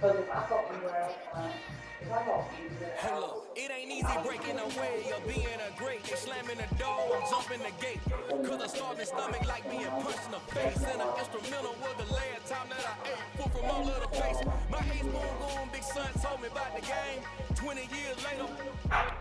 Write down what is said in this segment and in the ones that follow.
Hold up, it ain't easy breaking away or being a great. They slamming the door, I'm jumping the gate. Cause I start my stomach like being punched in the face. And an instrumental was the last time that I ate food from all of the base. My ace moon going, big son told me about the game. 20 years later,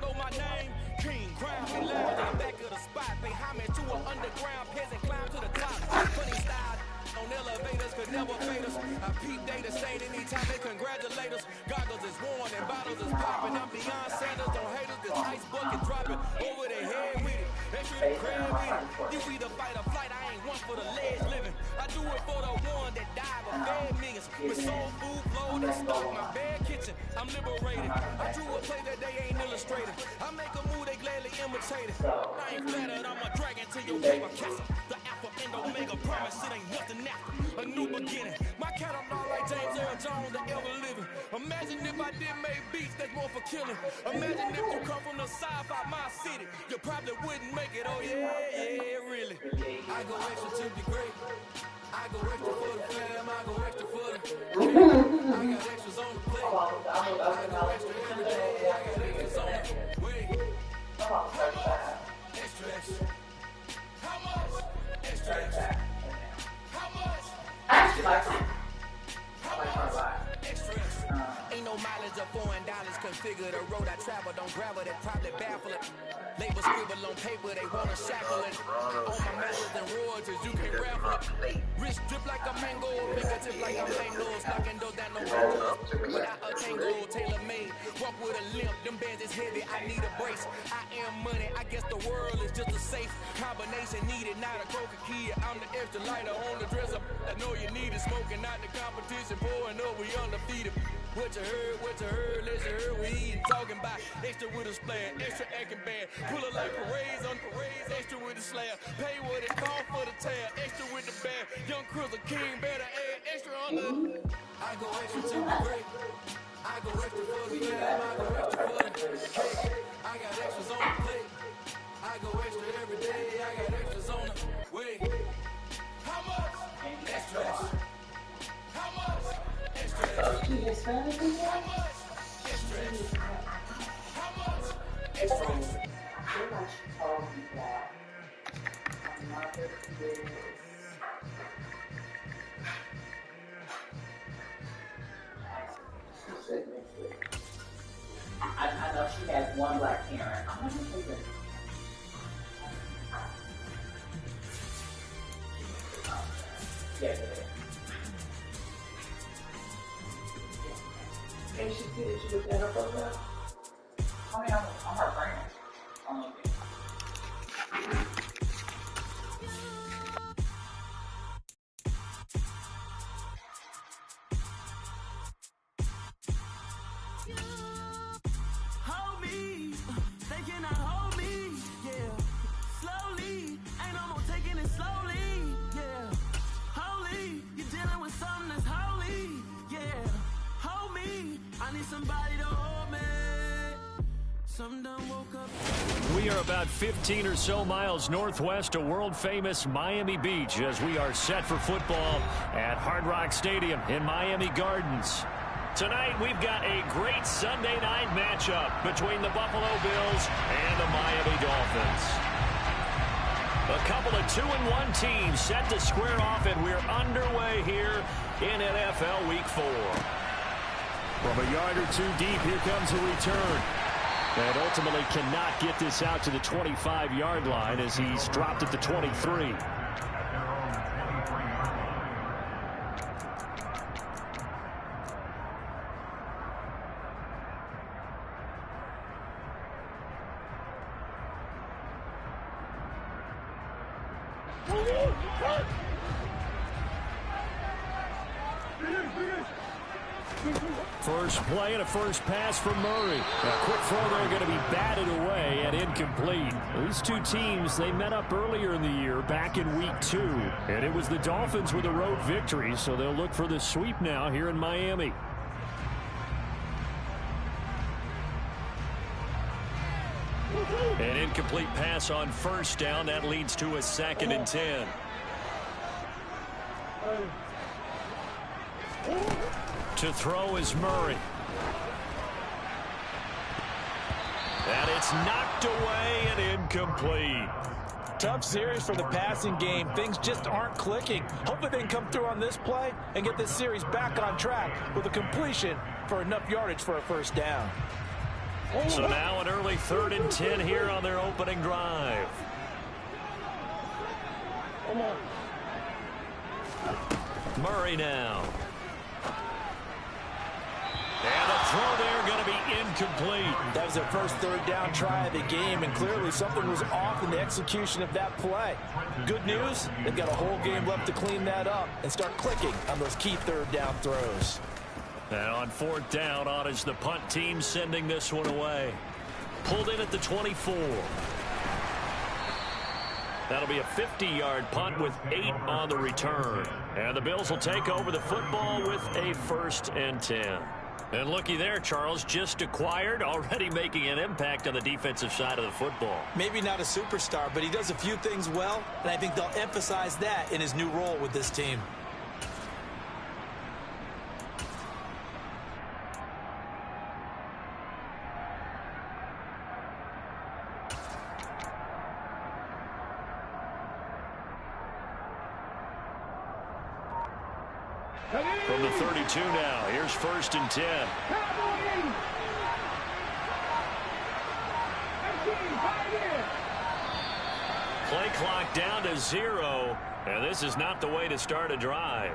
know my name. King, crown me loud in the back of the spot. Pay homage to an underground peasant, climb to the top. Funny style. On elevators could never fade us. I peep data stain anytime they congratulate us. Goggles is worn and bottles is popping. I'm beyond Sanders, don't hate us. This ice bucket dropping over their head with it. They should have crab with it. You either fight or flight. I ain't one for the ledge living. I do it for the one that died but fed millions. With soul food flowed and stock my bad kitchen. I'm liberated. I drew a play that they ain't illustrated. I make a move they gladly imitate it. I ain't flattered. I'm a dragon to your paper castle. The alpha and omega promise it ain't nothing after. A new beginning. My catalog like James Earl Jones, the ever living. Imagine if I did make beats that's more for killing. Imagine if you come from the south out my city. You probably wouldn't make it. Oh yeah, really. I go extra to be great. I go extra for the fam. I go extra for the I got extras on the plate. I go extra every day. I got extras on the way. How much? Extra, extra. How much? Extra, extra. How much? I actually like it. How much? Extra, extra. Ain't no mileage of $4 configure the road I travel. Don't gravel that probably baffle it. Label scribble on paper, they wanna shackle it. On my methods and royalties, you can raffle it. Wrist drip like a mango, fingertip like a mango. Knocking those down no windows. Without a tango, tailor made. Walk with a limp, them bands is heavy. I need a brace. I am money. I guess the world is just a safe combination needed. Not a coca key. I'm the extra lighter on the dresser. I know you need it. Smoking out the competition, pouring up. We undefeated. What you heard, let's you heard. We ain't talking about extra with a splash, extra acting bad. Pull it like parades on parades, extra with the slab. Pay what it cost for the tab, extra with the bag. Young Cruiser King, better add extra on the. I go extra to be great. I go extra for the fam, I go extra for the cake. I got extras on the plate. I go extra every day, I got extras on the way. How much? Extra, extra. How much? Extra, extra. How much? Extra, extra. How much? Extra, extra. Pretty much told me that my mother is I know she has one black parent. I'm gonna say this. Yes, it is. And she said she was in her program. I mean, I'm her friend. Hold me, they cannot hold me, yeah. Slowly, ain't no more taking it slowly, yeah. Holy, you're dealing with something that's holy, yeah. Hold me, I need somebody to hold me. Some done woke up. We are about 15 or so miles northwest of world-famous Miami Beach as we are set for football at Hard Rock Stadium in Miami Gardens. Tonight, we've got a great Sunday night matchup between the Buffalo Bills and the Miami Dolphins. A couple of 2-1 teams set to square off, and we're underway here in NFL Week 4. From a yard or two deep, here comes a return. And ultimately cannot get this out to the 25-yard line as he's dropped at the 23. First play and a first pass from Murray. A quick throw there going to be batted away and incomplete. These two teams, they met up earlier in the year back in week 2. And it was the Dolphins with a road victory, so they'll look for the sweep now here in Miami. An incomplete pass on first down. That leads to a 2nd and 10. To throw is Murray. And it's knocked away and incomplete. Tough series for the passing game. Things just aren't clicking. Hopefully they can come through on this play and get this series back on track with a completion for enough yardage for a first down. So now an early 3rd and 10 here on their opening drive. Murray now. And the throw there going to be incomplete. That was their first 3rd down try of the game, and clearly something was off in the execution of that play. Good news, they've got a whole game left to clean that up and start clicking on those key 3rd down throws. And on 4th down, on is the punt team sending this one away. Pulled in at the 24. That'll be a 50-yard punt with 8 on the return. And the Bills will take over the football with a 1st and 10. And looky there, Charles, just acquired, already making an impact on the defensive side of the football. Maybe not a superstar, but he does a few things well, and I think they'll emphasize that in his new role with this team. From the 32 now, here's 1st and 10. Play clock down to 0, and this is not the way to start a drive.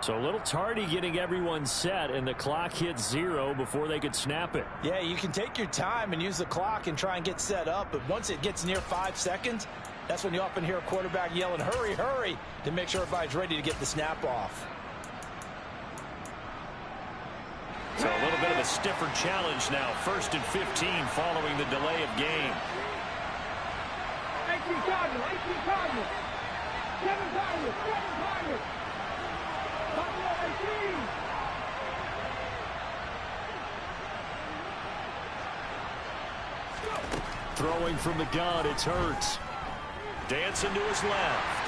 So a little tardy getting everyone set, and the clock hits 0 before they could snap it. Yeah, you can take your time and use the clock and try and get set up, but once it gets near 5 seconds, that's when you often hear a quarterback yelling, hurry, hurry, to make sure everybody's ready to get the snap off. So a little bit of a stiffer challenge now. 1st and 15 following the delay of game. 18 Cardinals, 18 Cardinals. 7 Cardinals, 7 Cardinals. Cardinals 18. Throwing from the gun, it's Hurts. Dancing to his left.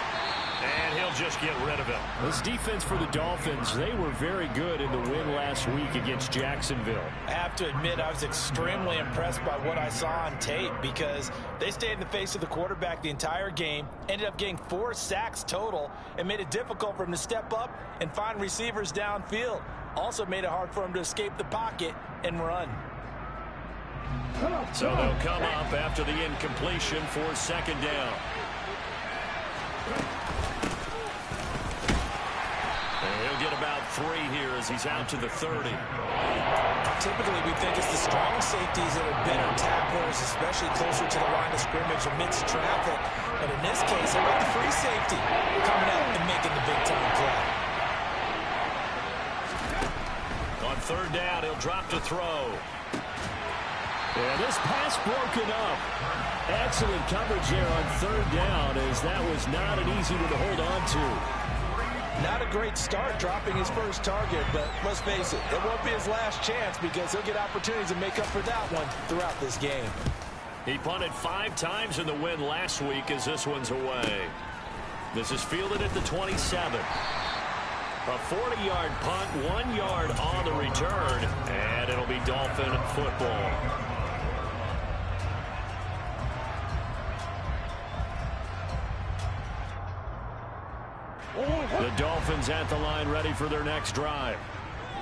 And he'll just get rid of it. This defense for the Dolphins, they were very good in the win last week against Jacksonville. I have to admit, I was extremely impressed by what I saw on tape because they stayed in the face of the quarterback the entire game, ended up getting 4 sacks total, and made it difficult for him to step up and find receivers downfield. Also made it hard for him to escape the pocket and run. So they'll come up after the incompletion for 2nd down. He'll get about 3 here as he's out to the 30. Typically, we think it's the strong safeties that are better tacklers, especially closer to the line of scrimmage amidst traffic. But in this case, how about the free safety coming out and making the big-time play? On 3rd down, he'll drop to throw. Yeah, this pass broken up. Excellent coverage there on 3rd down, as that was not an easy one to hold on to. Not a great start dropping his first target, but let's face it, it won't be his last chance because he'll get opportunities to make up for that one throughout this game. He punted 5 times in the win last week as this one's away. This is fielded at the 27. A 40-yard punt, 1 yard on the return, and it'll be Dolphin football. The Dolphins at the line ready for their next drive.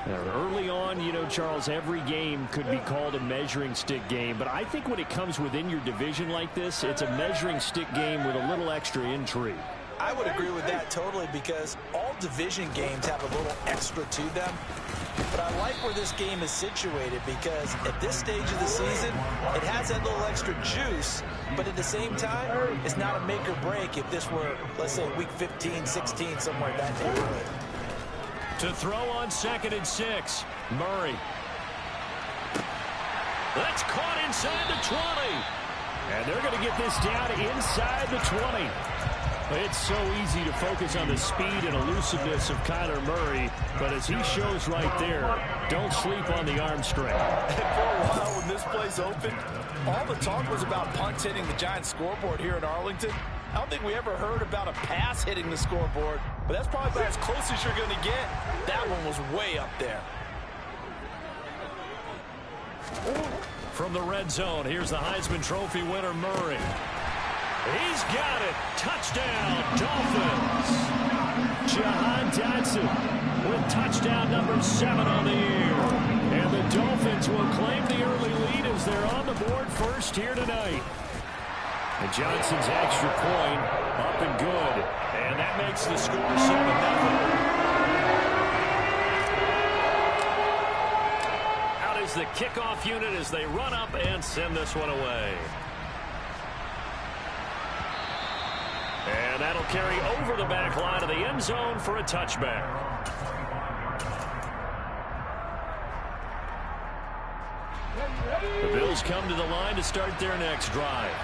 Now, early on, you know, Charles, every game could be called a measuring stick game, but I think when it comes within your division like this, it's a measuring stick game with a little extra intrigue. I would agree with that totally because all division games have a little extra to them. But I like where this game is situated because at this stage of the season, it has that little extra juice, but at the same time, it's not a make or break if this were, let's say, week 15, 16, somewhere in that neighborhood. To throw on 2nd and 6, Murray. That's caught inside the 20. And they're going to get this down inside the 20. It's so easy to focus on the speed and elusiveness of Kyler Murray, but as he shows right there, don't sleep on the arm strength. And for a while when this play's open, all the talk was about punts hitting the Giants scoreboard here in Arlington. I don't think we ever heard about a pass hitting the scoreboard. but that's probably about as close as you're going to get. That one was way up there. From the red zone, here's the Heisman Trophy winner, Murray. He's got it. Touchdown, Dolphins. Jahan Dotson with touchdown number 7 on the year. And the Dolphins will claim the early lead as they're on the board first here tonight. And Johnson's extra point up and good. And that makes the score 7-0. Out is the kickoff unit as they run up and send this one away. And that'll carry over the back line of the end zone for a touchback. The Bills come to the line to start their next drive.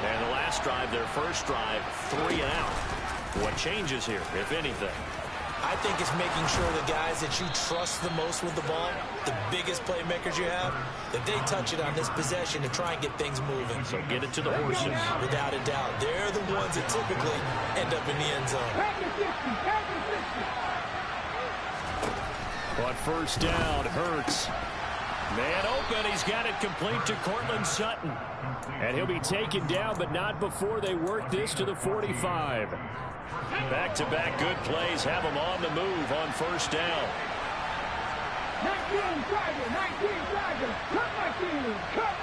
And the last drive, their first drive, 3 and out. What changes here, if anything? I think it's making sure the guys that you trust the most with the ball, the biggest playmakers you have, that they touch it on this possession to try and get things moving. So get it to the horses. Without a doubt. They're the ones that typically end up in the end zone. But first down, Hurts. Man open, he's got it complete to Cortland Sutton. And he'll be taken down, but not before they work this to the 45. Back-to-back good plays have them on the move on first down. 19, Tiger, 19, Tiger, cut 19, cut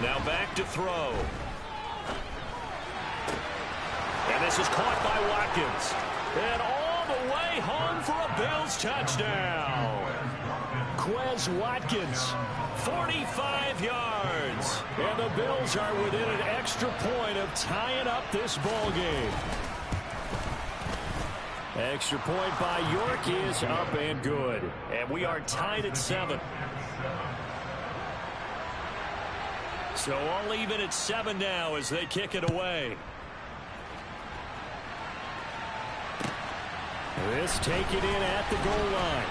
19. Now back to throw. And this is caught by Watkins. And all the way home for a Bills touchdown. Quez Watkins, 45 yards. And the Bills are within an extra point of tying up this ball game. Extra point by York is up and good. And we are tied at 7. So all even at 7 now as they kick it away. This take it in at the goal line.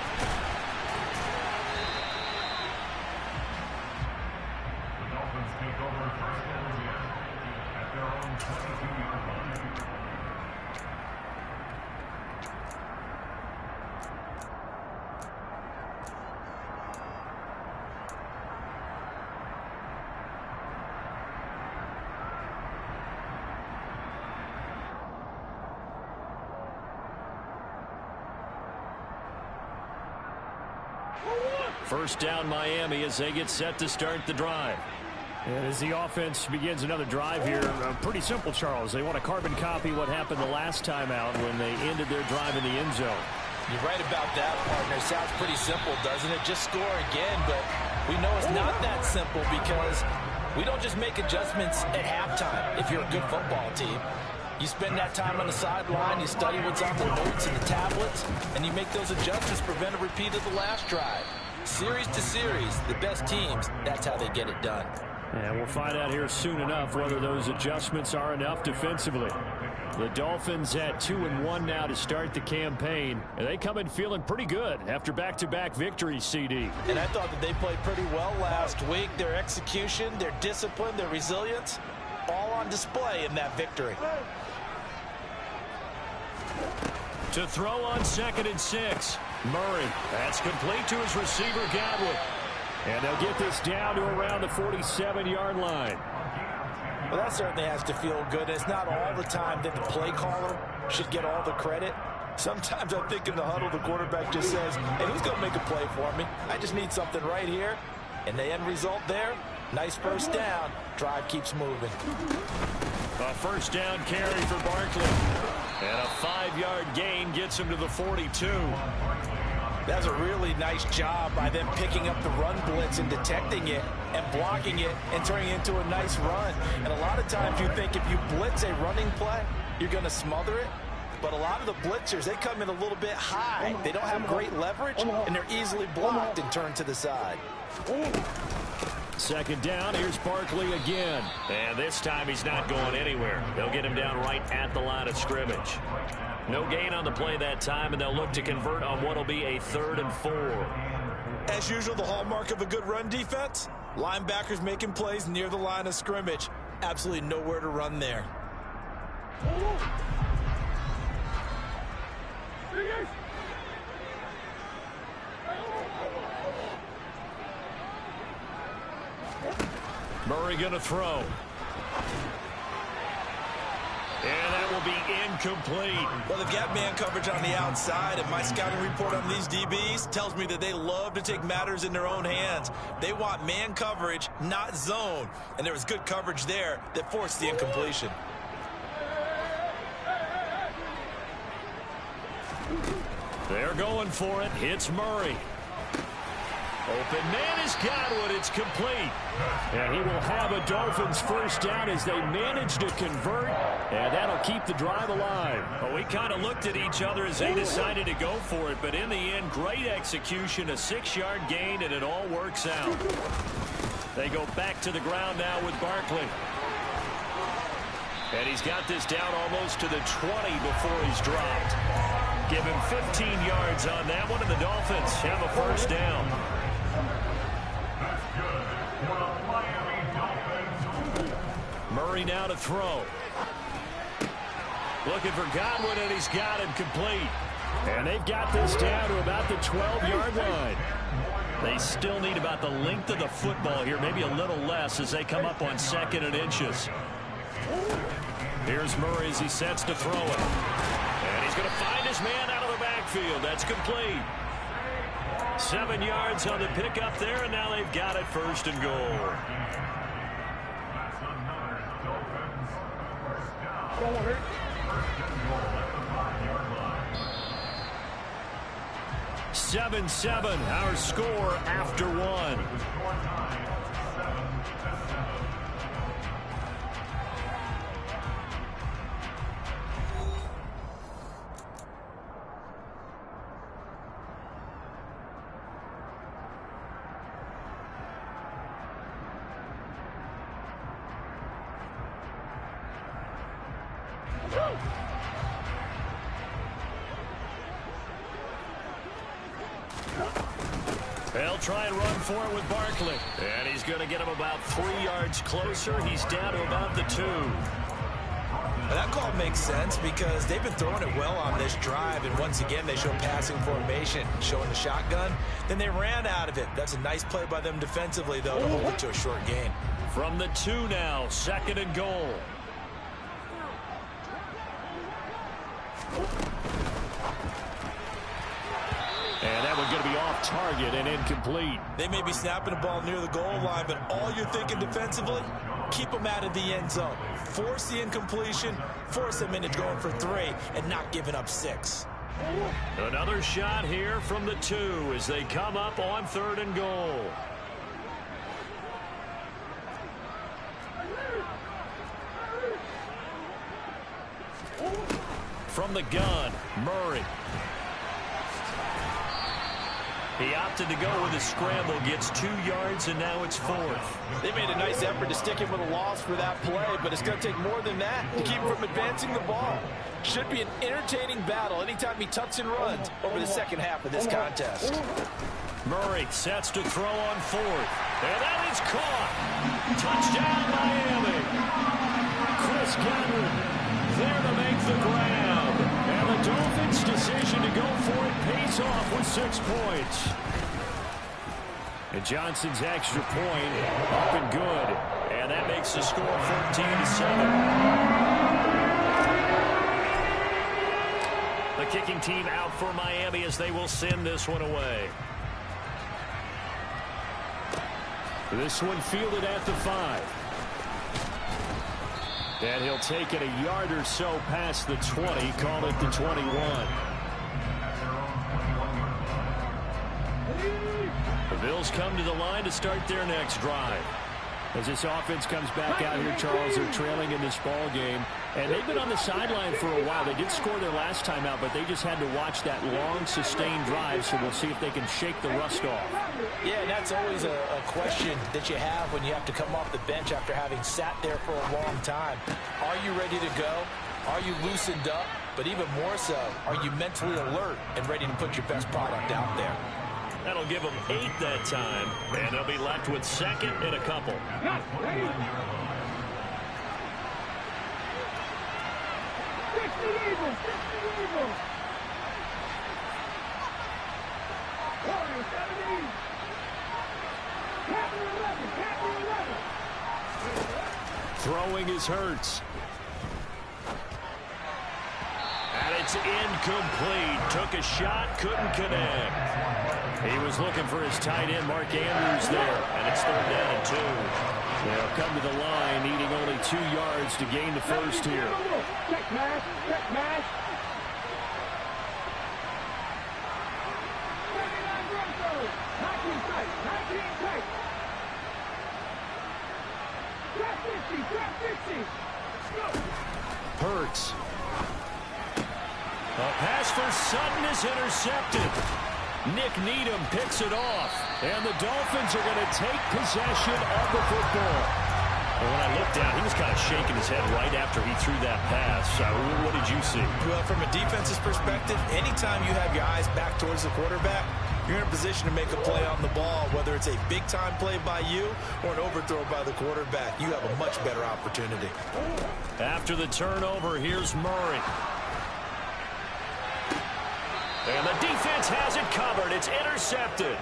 First down Miami as they get set to start the drive. And as the offense begins another drive here, pretty simple, Charles. They want to carbon copy what happened the last time out when they ended their drive in the end zone. You're right about that, partner. Sounds pretty simple, doesn't it? Just score again, but we know it's not that simple because we don't just make adjustments at halftime if you're a good football team. You spend that time on the sideline, you study what's on the notes and the tablets, and you make those adjustments to prevent a repeat of the last drive. Series to series, the best teams, that's how they get it done. And we'll find out here soon enough whether those adjustments are enough defensively. The Dolphins at 2-1 now to start the campaign. And they come in feeling pretty good after back-to-back victories, CD. And I thought that they played pretty well last week. Their execution, their discipline, their resilience, all on display in that victory. To throw on 2nd and 6. Murray, that's complete to his receiver, Godwin. And they'll get this down to around the 47-yard line. Well, that certainly has to feel good. It's not all the time that the play caller should get all the credit. Sometimes I think in the huddle, the quarterback just says, hey, who's going to make a play for me? I just need something right here. And the end result there, nice first down. Drive keeps moving. A first down carry for Barkley. And a 5-yard gain gets him to the 42. That's a really nice job by them picking up the run blitz and detecting it and blocking it and turning it into a nice run. And a lot of times you think if you blitz a running play, you're going to smother it. But a lot of the blitzers, they come in a little bit high. They don't have great leverage, and they're easily blocked and turned to the side. Second down, here's Barkley again. And this time he's not going anywhere. They'll get him down right at the line of scrimmage. No gain on the play that time, and they'll look to convert on what will be a 3rd and 4. As usual, the hallmark of a good run defense, linebackers making plays near the line of scrimmage. Absolutely nowhere to run there. Murray going to throw. And that will be incomplete. Well, they've got man coverage on the outside, and my scouting report on these DBs tells me that they love to take matters in their own hands. They want man coverage, not zone. And there was good coverage there that forced the incompletion. They're going for it. It's Murray. Open man is Godwin. It's complete. And he will have a Dolphins first down as they manage to convert. And that'll keep the drive alive. Well, we kind of looked at each other as they decided to go for it. But in the end, great execution, a 6-yard gain, and it all works out. They go back to the ground now with Barkley. And he's got this down almost to the 20 before he's dropped. Give him 15 yards on that one, and the Dolphins have a first down. Murray now to throw. Looking for Godwin, and he's got him complete. And they've got this down to about the 12-yard line. They still need about the length of the football here, maybe a little less as they come up on 2nd and inches. Here's Murray as he sets to throw it. And he's going to find his man out of the backfield. That's complete. 7 yards on the pickup there, and now they've got it 1st and goal. 7-7, our score after 1. They'll try and run for it with Barkley. And he's going to get him about 3 yards closer. He's down to about the 2. Well, that call makes sense because they've been throwing it well on this drive. And once again, they show passing formation, showing the shotgun. Then they ran out of it. That's a nice play by them defensively, though, to hold it to a short gain. From the 2 now, 2nd and goal. And that one's going to be off target and incomplete. They may be snapping the ball near the goal line, but all you're thinking defensively, keep them out of the end zone. Force the incompletion, force them into going for 3, and not giving up 6. Another shot here from the 2 as they come up on 3rd and goal. From the gun, Murray. He opted to go with a scramble, gets 2 yards, and now it's 4th. They made a nice effort to stick him with a loss for that play, but it's going to take more than that to keep him from advancing the ball. Should be an entertaining battle anytime he tucks and runs over the second half of this contest. Murray sets to throw on 4th. And that is caught. Touchdown, Miami. Chris Godwin there to make the grab. And the Dolphins' decision to go for it pays off with 6 points. And Johnson's extra point up and good. And that makes the score 14-7. The kicking team out for Miami as they will send this one away. This one fielded at the 5. And he'll take it a yard or so past the 20, call it the 21. The Bills come to the line to start their next drive. As this offense comes back out here, Charles, they're trailing in this ball game. And they've been on the sideline for a while. They did score their last time out, but they just had to watch that long, sustained drive, so we'll see if they can shake the rust off. Yeah, and that's always a question that you have when you have to come off the bench after having sat there for a long time. Are you ready to go? Are you loosened up? But even more so, are you mentally alert and ready to put your best product out there? That'll give them 8 that time, and they'll be left with 2nd and a couple. Throwing is Hurts. And it's incomplete. Took a shot, couldn't connect. He was looking for his tight end, Mark Andrews, there. And it's 3rd down and 2. They'll come to the line, needing only 2 yards to gain the first here. Check pass, check pass. Hurts. A pass for Sutton is intercepted. Nick Needham picks it off. And the Dolphins are going to take possession of the football. And when I looked down, he was kind of shaking his head right after he threw that pass. What did you see? Well, from a defense's perspective, anytime you have your eyes back towards the quarterback, you're in a position to make a play on the ball, whether it's a big-time play by you or an overthrow by the quarterback. You have a much better opportunity. After the turnover, here's Murray. And the defense has it covered. It's intercepted.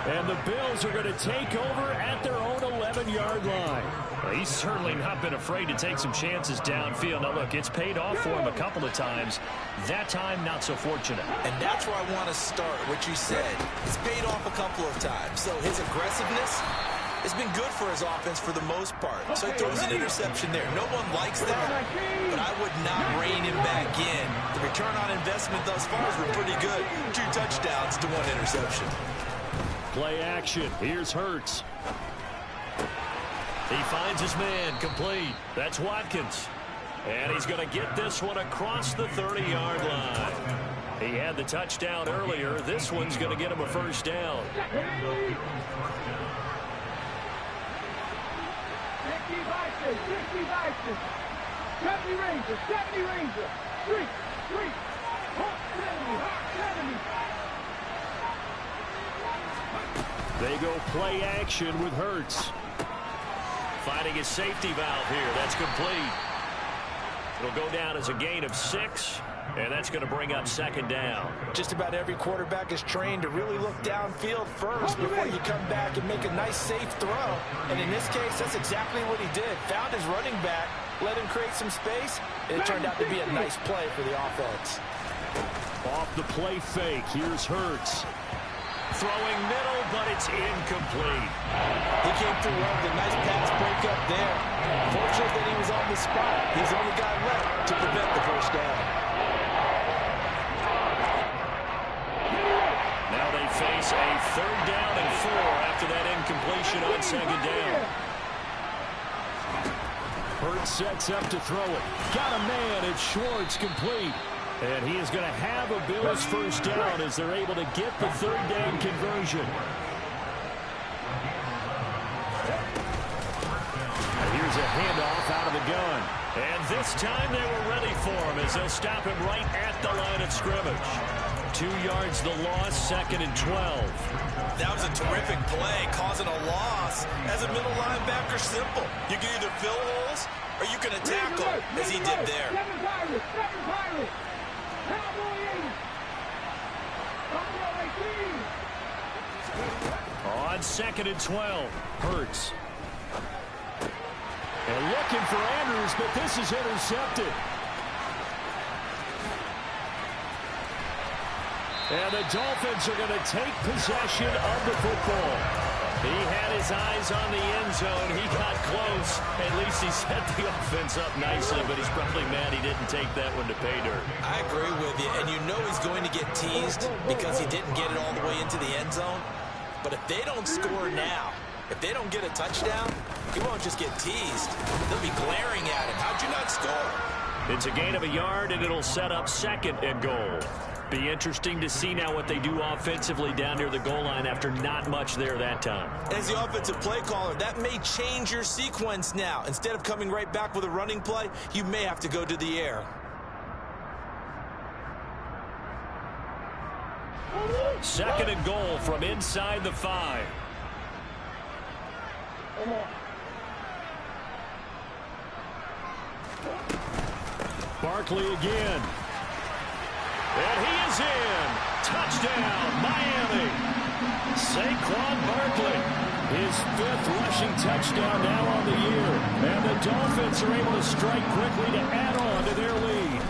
And the Bills are going to take over at their own 11-yard line. Well, he's certainly not been afraid to take some chances downfield. Now, look, it's paid off for him a couple of times. That time, not so fortunate. And that's where I want to start, what you said. It's paid off a couple of times. So his aggressiveness has been good for his offense for the most part. So he throws an interception there. No one likes that, but I would not rein him back in. The return on investment thus far has been pretty good. 2 touchdowns to 1 interception. Play action. Here's Hurts. He finds his man, complete. That's Watkins. And he's going to get this one across the 30-yard line. He had the touchdown earlier. This one's going to get him a first down. 70 Rangers, 70 Rangers. 3, 70. They go play action with Hurts. Finding his safety valve here. That's complete. It'll go down as a gain of 6, and that's going to bring up 2nd down. Just about every quarterback is trained to really look downfield first before you come back and make a nice, safe throw. And in this case, that's exactly what he did. Found his running back, let him create some space, and it turned out to be a nice play for the offense. Off the play fake, here's Hurts. Throwing middle, but it's incomplete. He came through well with a nice pass break up there. Fortunate that he was on the spot. He's the only guy left to prevent the first down. Now they face a 3rd down and 4 after that incompletion on 2nd down. Hurts sets up to throw it. Got a man, it's Schwartz, complete. And he is going to have a Bills first down as they're able to get the 3rd down conversion. And here's a handoff out of the gun. And this time they were ready for him as they'll stop him right at the line of scrimmage. 2 yards the loss, 2nd and 12. That was a terrific play, causing a loss. As a middle linebacker, simple. You can either fill holes or you can tackle, as he did there. 7 Pirates. On 2nd and 12, Hurts. And looking for Andrews, but this is intercepted. And the Dolphins are going to take possession of the football. He had his eyes on the end zone. He got close. At least he set the offense up nicely, but he's probably mad he didn't take that one to pay dirt. I agree with you, and you know he's going to get teased because he didn't get it all the way into the end zone. But if they don't score now, if they don't get a touchdown, he won't just get teased. They'll be glaring at him. How'd you not score? It's a gain of a yard, and it'll set up 2nd and goal. Be interesting to see now what they do offensively down near the goal line after not much there that time. As the offensive play caller, that may change your sequence now. Instead of coming right back with a running play, you may have to go to the air. Second and goal from inside the 5. Barkley again. And he is in. Touchdown, Miami. Saquon Barkley. His 5th rushing touchdown now on the year. And the Dolphins are able to strike quickly to add on to their lead.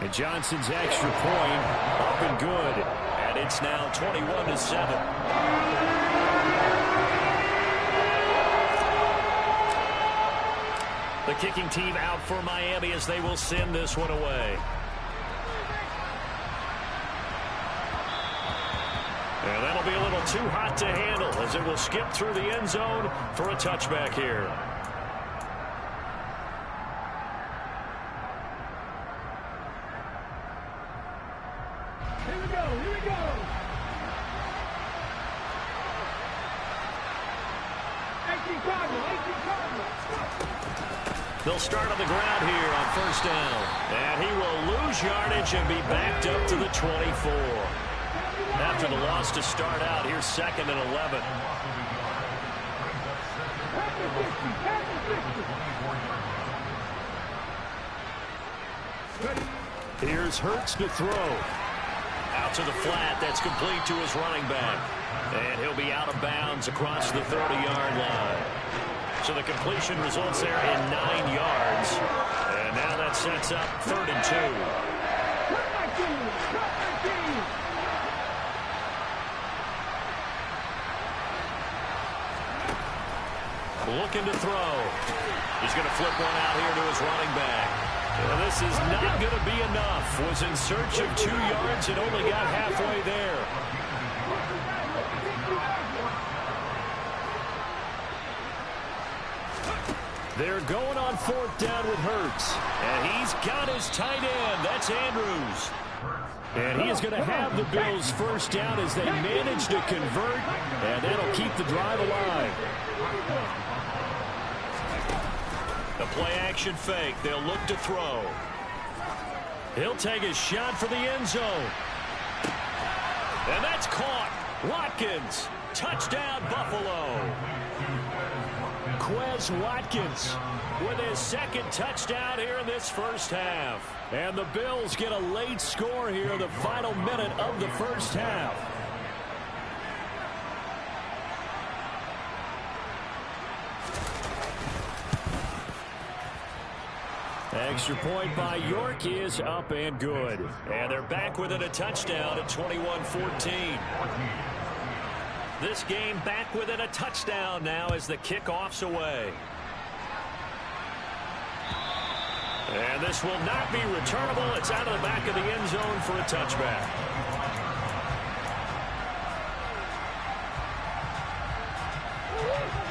And Johnson's extra point up and good. And it's now 21-7. The kicking team out for Miami as they will send this one away. And that'll be a little too hot to handle as it will skip through the end zone for a touchback here. Here we go, here we go. They'll start on the ground here on first down. And he will lose yardage and be backed up to the 24. After the loss to start out, here's 2nd and 11. Here's Hurts to throw. Out to the flat. That's complete to his running back. And he'll be out of bounds across the 30-yard line. So the completion results there in 9 yards. And now that sets up 3rd and 2. Looking to throw. He's going to flip one out here to his running back. Well, this is not going to be enough. Was in search of 2 yards and only got halfway there. They're going on 4th down with Hurts. And he's got his tight end. That's Andrews. And he is going to have the Bills first down as they manage to convert. And that'll keep the drive alive. The play-action fake. They'll look to throw. He'll take a shot for the end zone. And that's caught. Watkins. Touchdown, Buffalo. Quez Watkins with his 2nd touchdown here in this first half. And the Bills get a late score here in the final minute of the first half. Extra point by York is up and good. And they're back within a touchdown at 21-14. This game back within a touchdown now as the kickoff's away. And this will not be returnable. It's out of the back of the end zone for a touchback.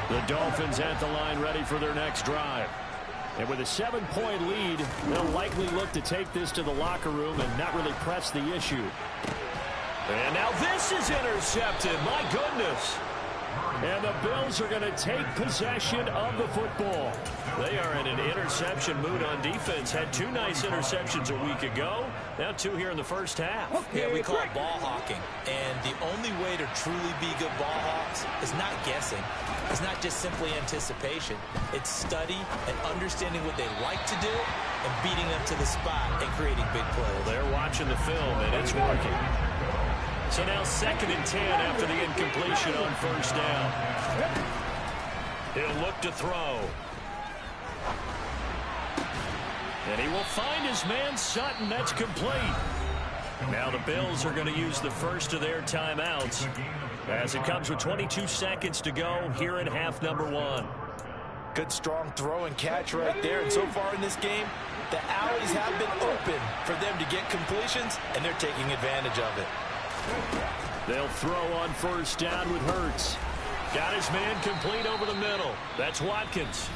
The Dolphins at the line ready for their next drive. And with a 7-point lead, they'll likely look to take this to the locker room and not really press the issue. And now this is intercepted. My goodness. And the Bills are going to take possession of the football. They are in an interception mood on defense. Had 2 nice interceptions a week ago. Now 2 here in the first half. Yeah, we call it ball hawking. And the only way to truly be good ball hawks is not guessing. It's not just simply anticipation. It's study and understanding what they like to do and beating them to the spot and creating big plays. They're watching the film, and it's working. So now 2nd and 10 after the incompletion on first down. He'll look to throw. And he will find his man Sutton. That's complete. Now the Bills are going to use the first of their timeouts as it comes with 22 seconds to go here in half number 1. Good strong throw and catch right there. And so far in this game, the alleys have been open for them to get completions, and they're taking advantage of it. They'll throw on first down with Hurts. Got his man complete over the middle. That's Watkins.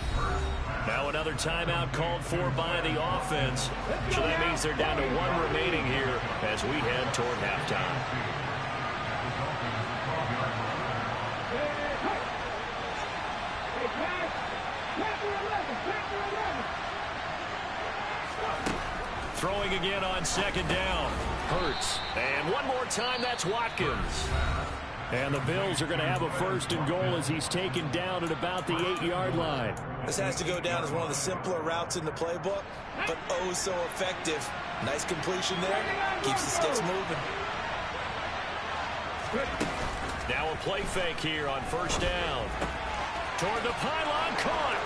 Now another timeout called for by the offense. So that means they're down to 1 remaining here as we head toward halftime. Throwing again on 2nd down. Hurts. And one more time, that's Watkins. And the Bills are going to have a 1st and goal as he's taken down at about the 8-yard line. This has to go down as one of the simpler routes in the playbook, but oh so effective. Nice completion there. Keeps the sticks moving. Now a play fake here on first down. Toward the pylon, caught.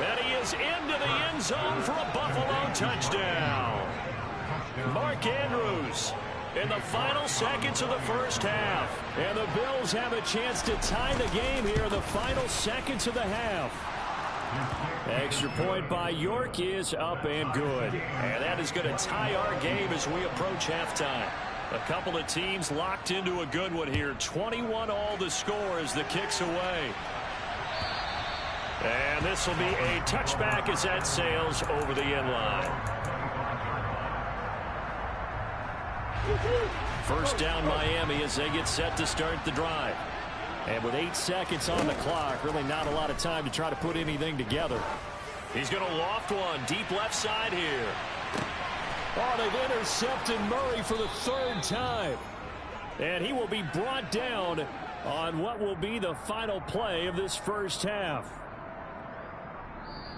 And he is into the end zone for a Buffalo touchdown. Mark Andrews in the final seconds of the first half. And the Bills have a chance to tie the game here in the final seconds of the half. Extra point by York is up and good. And that is going to tie our game as we approach halftime. A couple of teams locked into a good one here. 21 all the score as the kick's away. And this will be a touchback as that sails over the end line. First down Miami as they get set to start the drive. And with 8 seconds on the clock, really not a lot of time to try to put anything together. He's going to loft one deep left side here. Oh, they've intercepted Murray for the 3rd time. And he will be brought down on what will be the final play of this first half.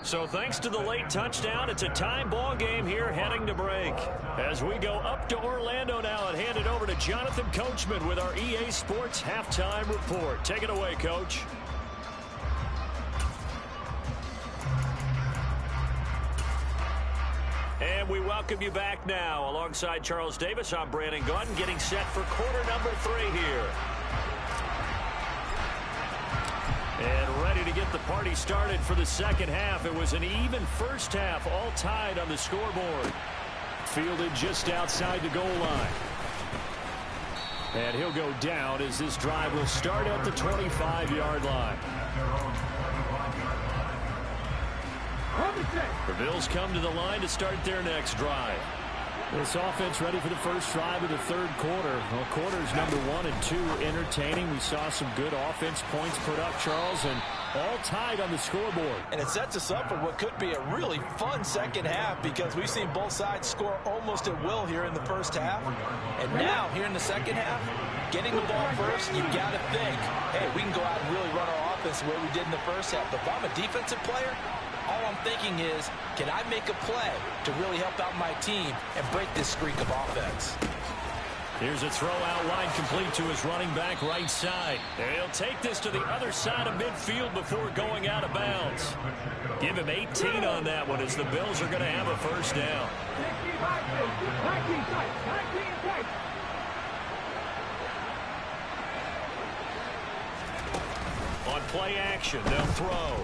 So thanks to the late touchdown, it's a time ball game here heading to break. As we go up to Orlando now and hand it over to Jonathan Coachman with our EA Sports Halftime Report. Take it away, Coach. And we welcome you back now. Alongside Charles Davis, I'm Brandon Gunn, getting set for quarter number 3 here. And ready to get the party started for the second half. It was an even first half, all tied on the scoreboard. Fielded just outside the goal line. And he'll go down as this drive will start at the 25-yard line. The Bills come to the line to start their next drive. This offense ready for the first drive of the 3rd quarter. Well, quarters number 1 and 2 entertaining. We saw some good offense points put up, Charles, and all tied on the scoreboard. And it sets us up for what could be a really fun second half because we've seen both sides score almost at will here in the first half. And now, here in the second half, getting the ball first, you got to think, hey, we can go out and really run our offense the way we did in the first half. But if I'm a defensive player, all I'm thinking is, can I make a play to really help out my team and break this streak of offense? Here's a throw out line complete to his running back right side. And he'll take this to the other side of midfield before going out of bounds. Give him 18 on that one as the Bills are going to have a first down. On play action, they'll throw.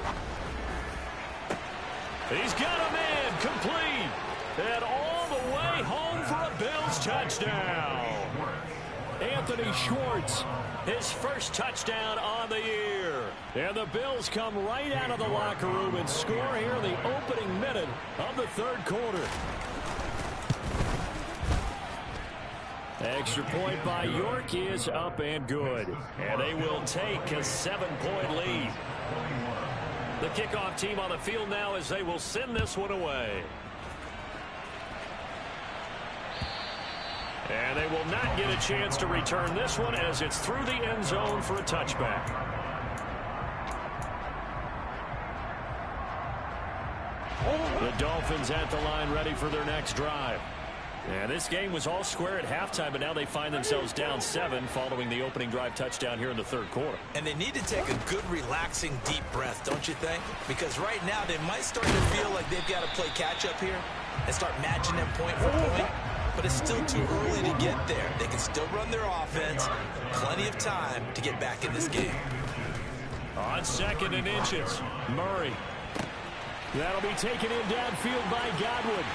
He's got a man complete. And all the way home for a Bills touchdown. Anthony Schwartz, his first touchdown on the year. And the Bills come right out of the locker room and score here in the opening minute of the 3rd quarter. Extra point by York is up and good. And they will take a 7-point lead. The kickoff team on the field now as they will send this one away. And they will not get a chance to return this one as it's through the end zone for a touchback. The Dolphins at the line ready for their next drive. And this game was all square at halftime, but now they find themselves down 7 following the opening drive touchdown here in the 3rd quarter. And they need to take a good, relaxing, deep breath, don't you think? Because right now they might start to feel like they've got to play catch-up here and start matching them point for point. But it's still too early to get there. They can still run their offense. Plenty of time to get back in this game. On 2nd and inches, Murray. That'll be taken in downfield by Godwin.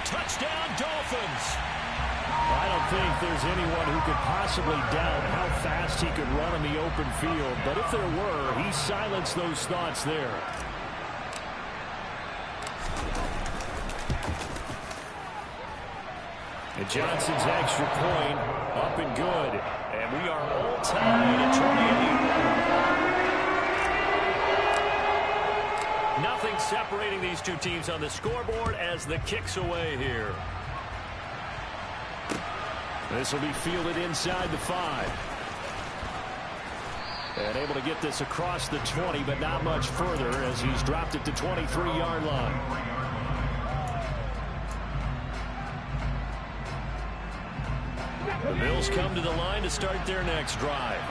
Touchdown, Dolphins. I don't think there's anyone who could possibly doubt how fast he could run in the open field. But if there were, he silenced those thoughts there. And Johnson's extra point up and good. And we are all tied at 28. Nothing separating these two teams on the scoreboard as the kick's away here. This will be fielded inside the 5. And able to get this across the 20, but not much further as he's dropped it to 23-yard line. The Bills come to the line to start their next drive.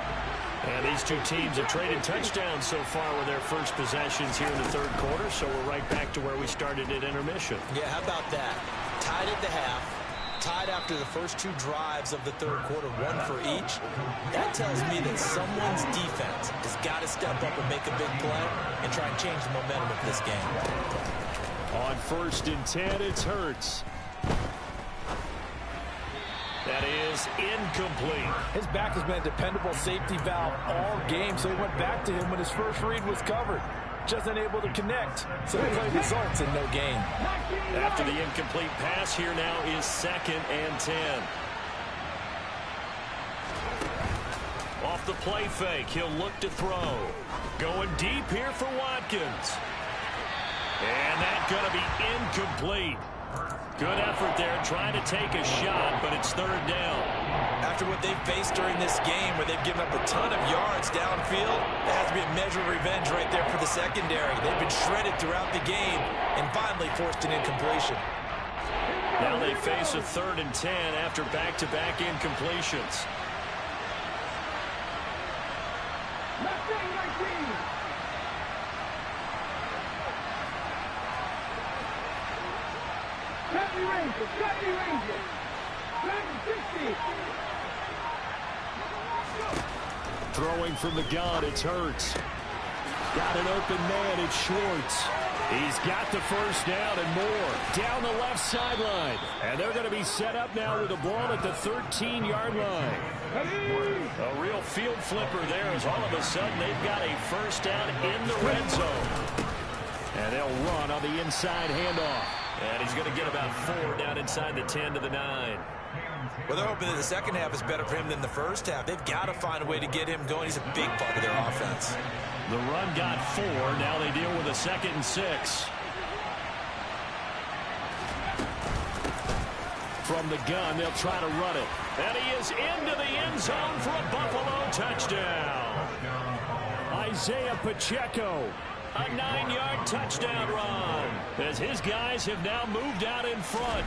And these two teams have traded touchdowns so far with their first possessions here in the third quarter, so we're right back to where we started at intermission. Yeah, how about that? Tied at the half, tied after the first two drives of the third quarter, one for each. That tells me that someone's defense has got to step up and make a big play and try and change the momentum of this game. On 1st and 10, it's Hurts. That is incomplete. His back has been a dependable safety valve all game, so he went back to him when his first read was covered. Just unable to connect, so the play results in no gain. After the incomplete pass, here now is 2nd and 10. Off the play fake, he'll look to throw. Going deep here for Watkins. And that's going to be incomplete. Good effort there, trying to take a shot, but it's 3rd down. After what they've faced during this game, where they've given up a ton of yards downfield, that has to be a measure of revenge right there for the secondary. They've been shredded throughout the game and finally forced an incompletion. Now they face a 3rd and 10 after back-to-back incompletions. Throwing from the gun, it's Hurts. Got an open man, it's Schwartz. He's got the first down and more. Down the left sideline. And they're going to be set up now with the ball at the 13-yard line. A real field flipper there as all of a sudden they've got a first down in the red zone. And they'll run on the inside handoff. And he's going to get about 4 down inside the 10 to the 9. Well, they're hoping that the second half is better for him than the first half. They've got to find a way to get him going. He's a big part of their offense. The run got 4. Now they deal with a 2nd and 6. From the gun, they'll try to run it. And he is into the end zone for a Buffalo touchdown. Isaiah Pacheco. A 9-yard touchdown run as his guys have now moved out in front.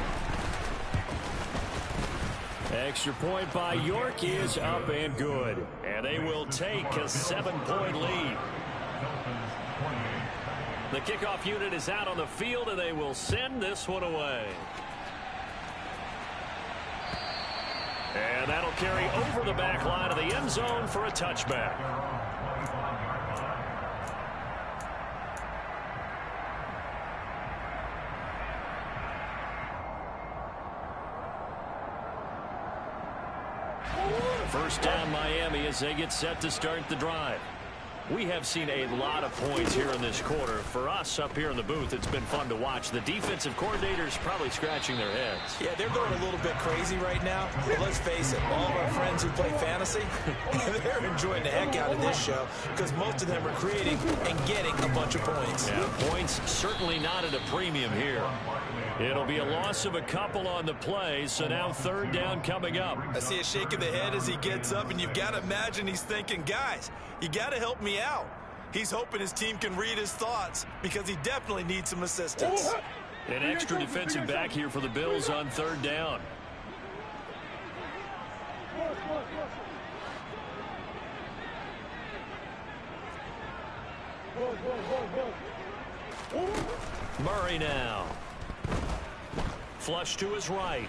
Extra point by York is up and good. And they will take a 7-point lead. The kickoff unit is out on the field, and they will send this one away. And that'll carry over the back line of the end zone for a touchback. First down Miami as they get set to start the drive. We have seen a lot of points here in this quarter. For us up here in the booth, it's been fun to watch. The defensive coordinators probably scratching their heads. Yeah, they're going a little bit crazy right now. But let's face it, all of our friends who play fantasy, they're enjoying the heck out of this show because most of them are creating and getting a bunch of points. Yeah, points certainly not at a premium here. It'll be a loss of a couple on the play, so now 3rd down coming up. I see a shake of the head as he gets up, and you've got to imagine he's thinking, guys, you got to help me out. He's hoping his team can read his thoughts because he definitely needs some assistance. An extra defensive back here for the Bills on 3rd down. Murray now. Flush to his right.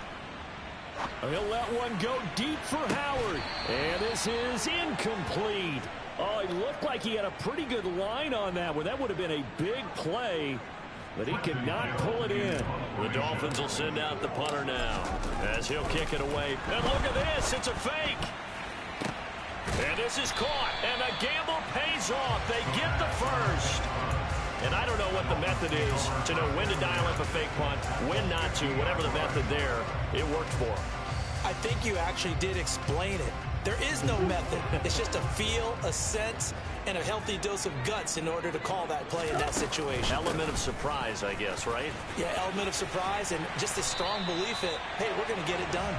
He'll let one go deep for Howard. And this is incomplete. Oh, it looked like he had a pretty good line on that one. That would have been a big play, but he could not pull it in. The Dolphins will send out the punter now as he'll kick it away. And look at this. It's a fake. And this is caught. And the gamble pays off. They get the first. And I don't know what the method is to know when to dial up a fake punt, when not to. Whatever the method there, it worked for him. I think you actually did explain it. There is no method. It's just a feel, a sense, and a healthy dose of guts in order to call that play in that situation. Element of surprise, I guess, right? Yeah, element of surprise and just a strong belief that, hey, we're going to get it done.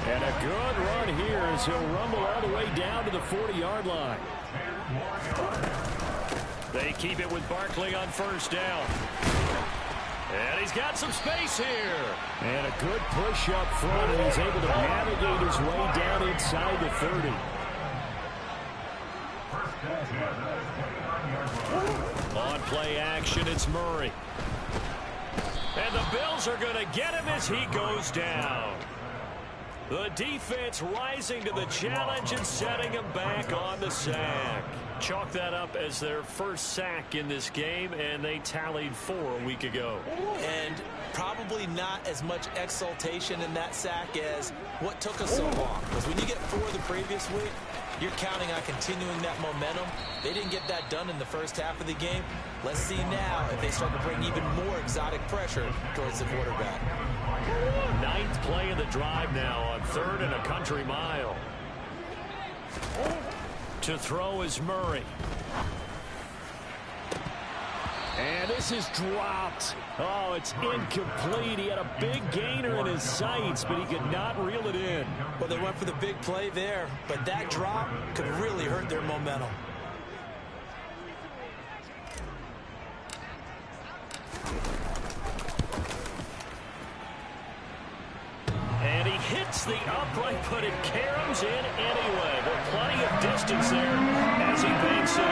And a good run here as he'll rumble all the way down to the 40-yard line. They keep it with Barkley on 1st down. And he's got some space here. And a good push up front, and he's able to manage navigate his way down inside the 30. On play action, it's Murray. And the Bills are going to get him as he goes down. The defense rising to the challenge and setting him back on the sack. Chalk that up as their first sack in this game, and they tallied 4 a week ago. And probably not as much exultation in that sack as what took us so long. Because when you get 4 the previous week, you're counting on continuing that momentum. They didn't get that done in the first half of the game. Let's see now if they start to bring even more exotic pressure towards the quarterback. 9th play of the drive now on 3rd and a country mile. To throw is Murray. And this is dropped. Oh, it's incomplete. He had a big gainer in his sights, but he could not reel it in. Well, they went for the big play there, but that drop could really hurt their momentum. And he hits the upright, but it caroms in anyway. But plenty of distance there as he banks it in.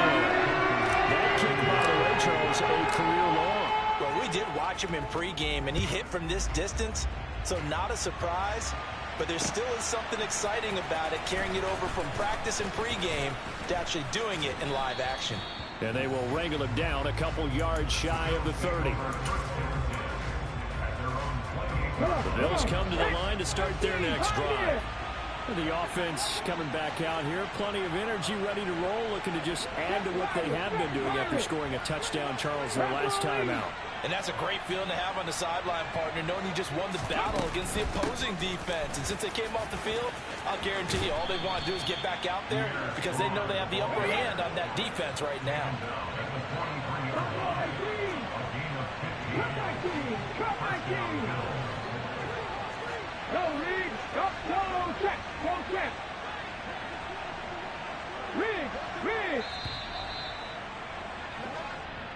That kick, by the way, Charles, a career long. Well, we did watch him in pregame, and he hit from this distance, so not a surprise. But there still is something exciting about it, carrying it over from practice and pregame to actually doing it in live action. And they will wrangle him down a couple yards shy of the 30. The Bills come to the line to start their next drive. The offense coming back out here. Plenty of energy, ready to roll, looking to just add to what they have been doing after scoring a touchdown, Charles, their last time out. And that's a great feeling to have on the sideline, partner, knowing you just won the battle against the opposing defense. And since they came off the field, I'll guarantee you all they want to do is get back out there because they know they have the upper hand on that defense right now. Go, Reed. Go, check. Go, check. Reed.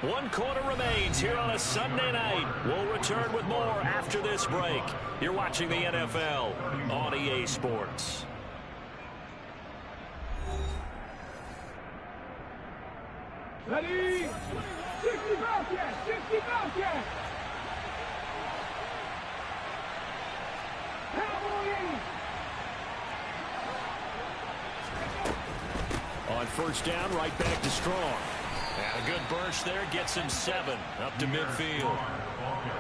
1 quarter remains here on a Sunday night. We'll return with more after this break. You're watching the NFL on EA Sports. Ready? 60 Bobcats. 60 Bobcats. On first down, right back to Strong. And a good burst there gets him 7 up to midfield.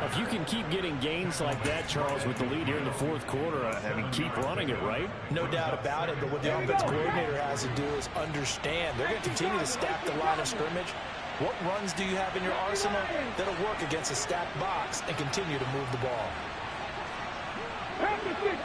If you can keep getting gains like that, Charles, with the lead here in the 4th quarter, I mean, keep running it, right? No doubt about it, but what the offense coordinator has to do is understand. They're going to continue to stack the line of scrimmage. What runs do you have in your arsenal that'll work against a stacked box and continue to move the ball? After 60.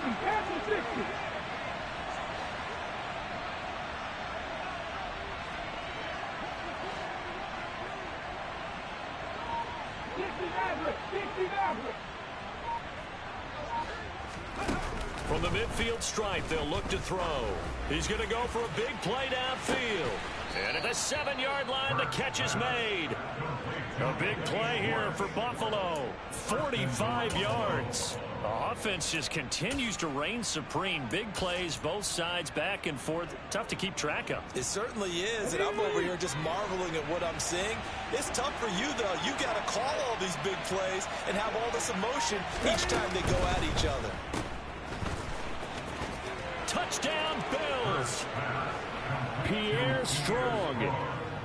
From the midfield stripe, they'll look to throw. He's going to go for a big play downfield. And at the 7-yard line, the catch is made. A big play here for Buffalo. 45 yards. The offense just continues to reign supreme. Big plays, both sides, back and forth. Tough to keep track of. It certainly is, and I'm over here just marveling at what I'm seeing. It's tough for you, though. You got to call all these big plays and have all this emotion each time they go at each other. Touchdown, Bills. Pierre Strong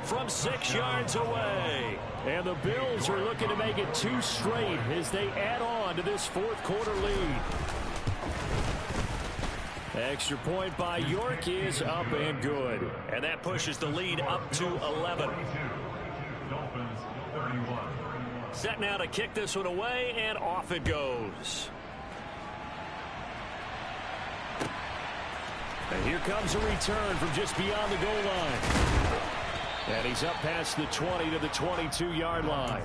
from 6 yards away. And the Bills are looking to make it 2 straight as they add on to this 4th quarter lead. Extra point by York is up and good. And that pushes the lead up to 11. Set now to kick this one away, and off it goes. And here comes a return from just beyond the goal line. And he's up past the 20 to the 22-yard line.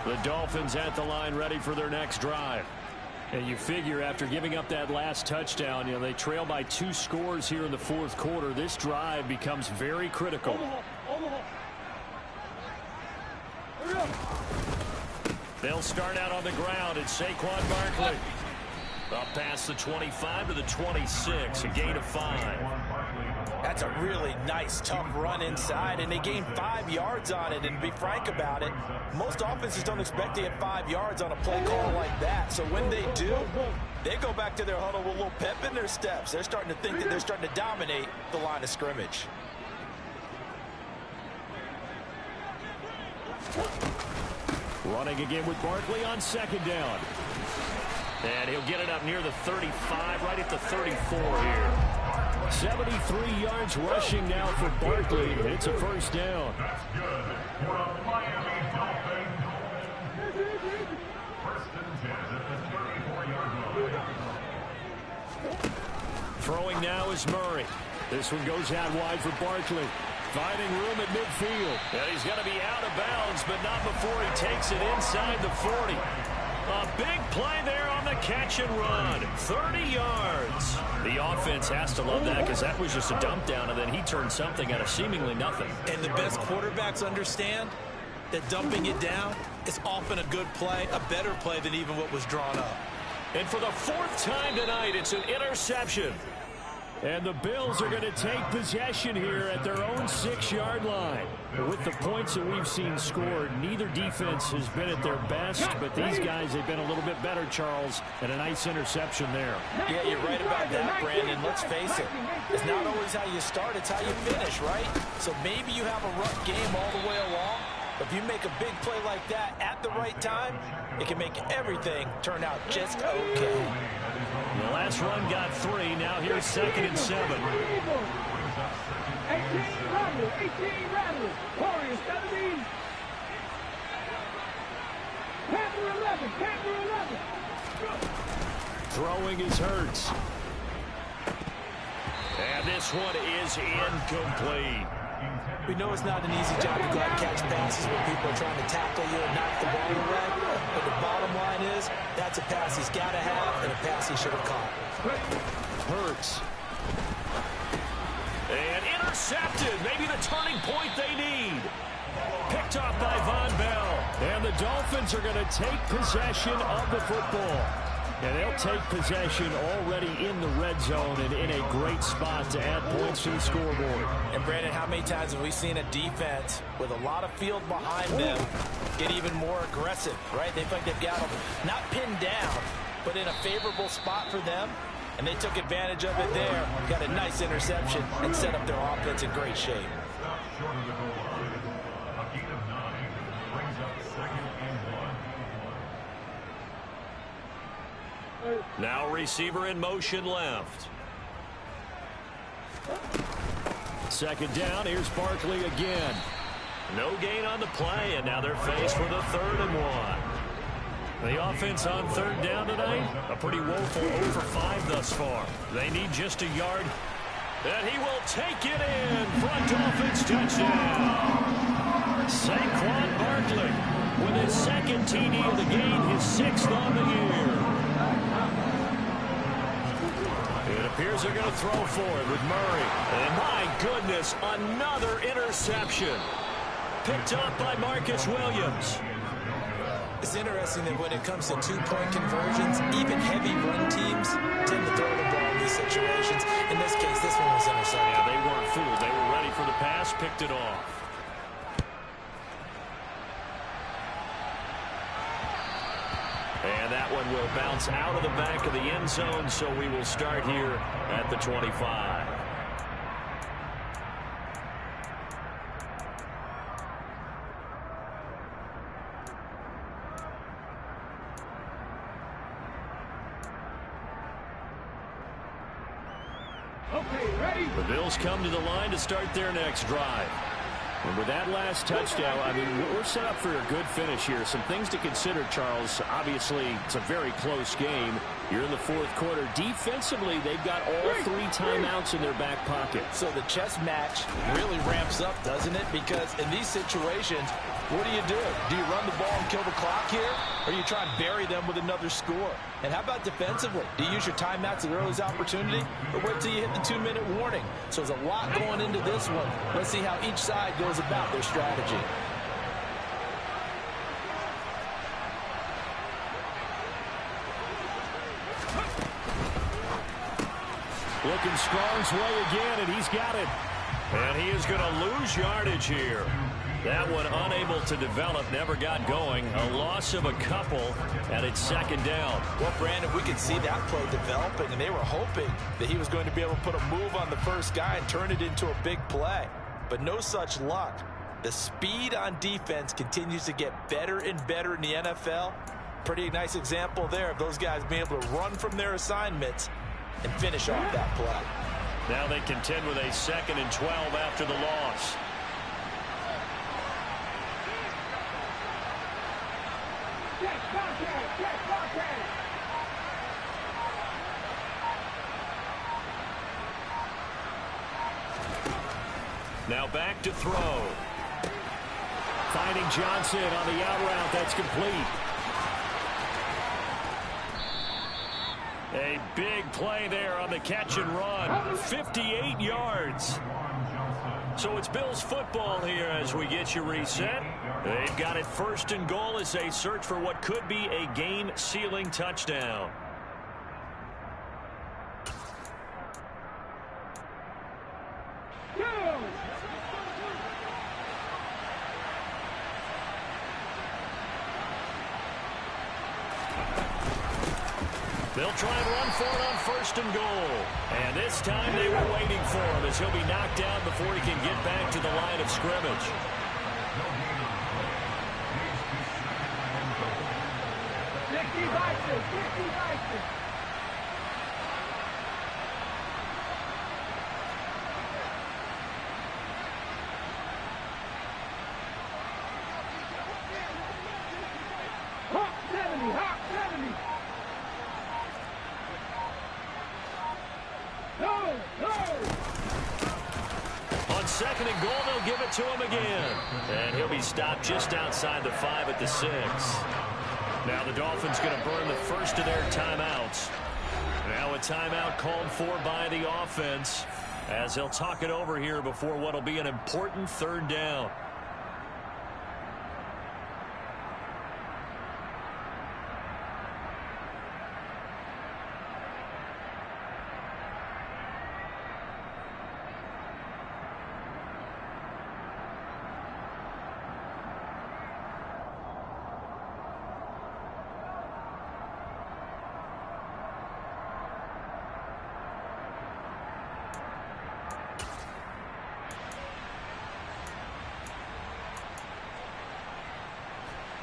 The Dolphins at the line ready for their next drive. And you figure after giving up that last touchdown, they trail by 2 scores here in the fourth quarter. This drive becomes very critical. They'll start out on the ground. It's Saquon Barkley. Up past the 25 to the 26, a gain of 5. That's a really nice, tough run inside, and they gained 5 yards on it. And to be frank about it, most offenses don't expect to get 5 yards on a play call like that. So when they do, they go back to their huddle with a little pep in their steps. They're starting to think that they're starting to dominate the line of scrimmage. Running again with Barkley on second down. And he'll get it up near the 35, right at the 34 here. 73 yards rushing now for Barkley. It's a first down. That's good for a Miami Dolphins. First and 10 at the 34-yard line. Throwing now is Murray. This one goes out wide for Barkley. Finding room at midfield. And he's going to be out of bounds, but not before he takes it inside the 40. A big play there on the catch and run. 30 yards. The offense has to love that because that was just a dump down, and then he turned something out of seemingly nothing. And the best quarterbacks understand that dumping it down is often a good play, a better play than even what was drawn up. And for the 4th time tonight, it's an interception. And the Bills are going to take possession here at their own 6-yard line. With the points that we've seen scored, neither defense has been at their best, but these guys have been a little bit better, Charles, and a nice interception there. Yeah, you're right about that, Brandon. Let's face it. It's not always how you start, it's how you finish, right? So maybe you have a rough game all the way along, but if you make a big play like that at the right time, it can make everything turn out just okay. The last run got 3. Now here's 2nd and 7. 18 Rattlers. Warriors 17. Panther 11. Panther 11. Throwing is Hurts. And this one is incomplete. We know it's not an easy job to go out and catch passes when people are trying to tackle you and knock the ball away. But the bottom line is, that's a pass he's got to have and a pass he should have caught. Hurts. And intercepted. Maybe the turning point they need. Picked off by Von Bell. And the Dolphins are going to take possession of the football. And they'll take possession already in the red zone and in a great spot to add points to the scoreboard. And, Brandon, how many times have we seen a defense with a lot of field behind them get even more aggressive, right? They feel like they've got them not pinned down, but in a favorable spot for them, and they took advantage of it there, got a nice interception, and set up their offense in great shape. Short of the goal line. A gain of 9 brings up 2nd and 1. Now receiver in motion left. 2nd down. Here's Barkley again. No gain on the play, and now they're faced with a 3rd and 1. The offense on 3rd down tonight, a pretty woeful 0 for 5 thus far. They need just a yard, and he will take it in for a Dolphins touchdown. Saquon Barkley with his 2nd TD of the game, his 6th on the year. It appears they're going to throw for it with Murray. And my goodness, another interception. Picked up by Marcus Williams. It's interesting that when it comes to 2-point conversions, even heavy run teams tend to throw the ball in these situations. In this case, this one was intercepted. Yeah, they weren't fooled. They were ready for the pass, picked it off. And that one will bounce out of the back of the end zone, so we will start here at the 25. Okay, ready? The Bills come to the line to start their next drive. And with that last touchdown, I mean, we're set up for a good finish here. Some things to consider, Charles. Obviously, it's a very close game. You're in the 4th quarter. Defensively, they've got all 3 timeouts in their back pocket. So the chess match really ramps up, doesn't it? Because in these situations, What do? Do you run the ball and kill the clock here? Or you try and bury them with another score? And how about defensively? Do you use your timeouts at the earliest opportunity? Or wait till you hit the 2-minute warning? So there's a lot going into this one. Let's see how each side goes about their strategy. Looking Strong's way again, and he's got it. And he is going to lose yardage here. That one unable to develop, never got going. A loss of a couple, and it's second down. Well, Brandon, we could see that play developing, and they were hoping that he was going to be able to put a move on the first guy and turn it into a big play. But no such luck. The speed on defense continues to get better and better in the NFL. Pretty nice example there of those guys being able to run from their assignments and finish off that play. Now they contend with a 2nd and 12 after the loss. Now back to throw. Finding Johnson on the out route. That's complete. A big play there on the catch and run. 58 yards. So it's Bills football here as we get you reset. They've got it 1st and goal as they search for what could be a game-sealing touchdown. They'll try and run for it on 1st and goal. And this time they were waiting for him as he'll be knocked down before he can get back to the line of scrimmage. Hawk 70, Hawk 70. On 2nd and goal, they'll give it to him again. And he'll be stopped just outside the 5 at the 6. Now the Dolphins going to burn the first of their timeouts. Now a timeout called for by the offense as he'll talk it over here before what will be an important 3rd down.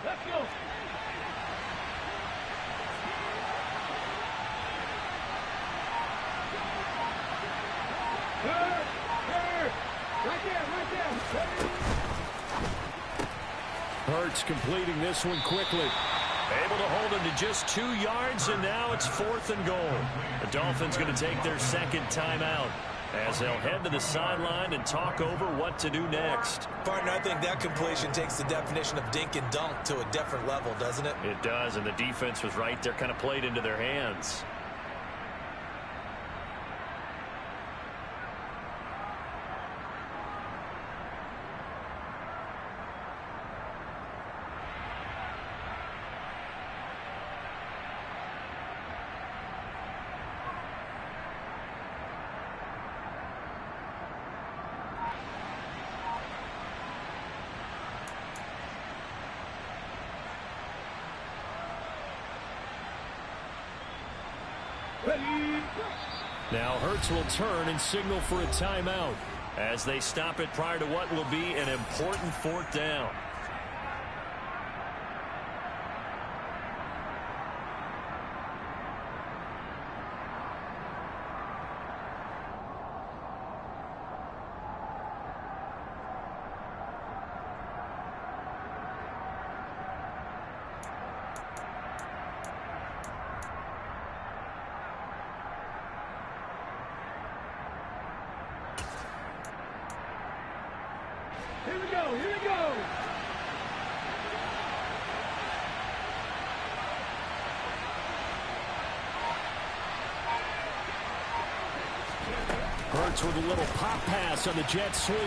Let's go. Right there. Hurts completing this one quickly. Able to hold him to just 2 yards, and now it's 4th and goal. The Dolphins going to take their 2nd timeout as they'll head to the sideline and talk over what to do next. Partner, I think that completion takes the definition of dink and dunk to a different level, doesn't it? It does, and the defense was right there, kind of played into their hands. Now Hurts will turn and signal for a timeout as they stop it prior to what will be an important 4th down. Here we go. Hurts with a little pop pass on the jet sweep.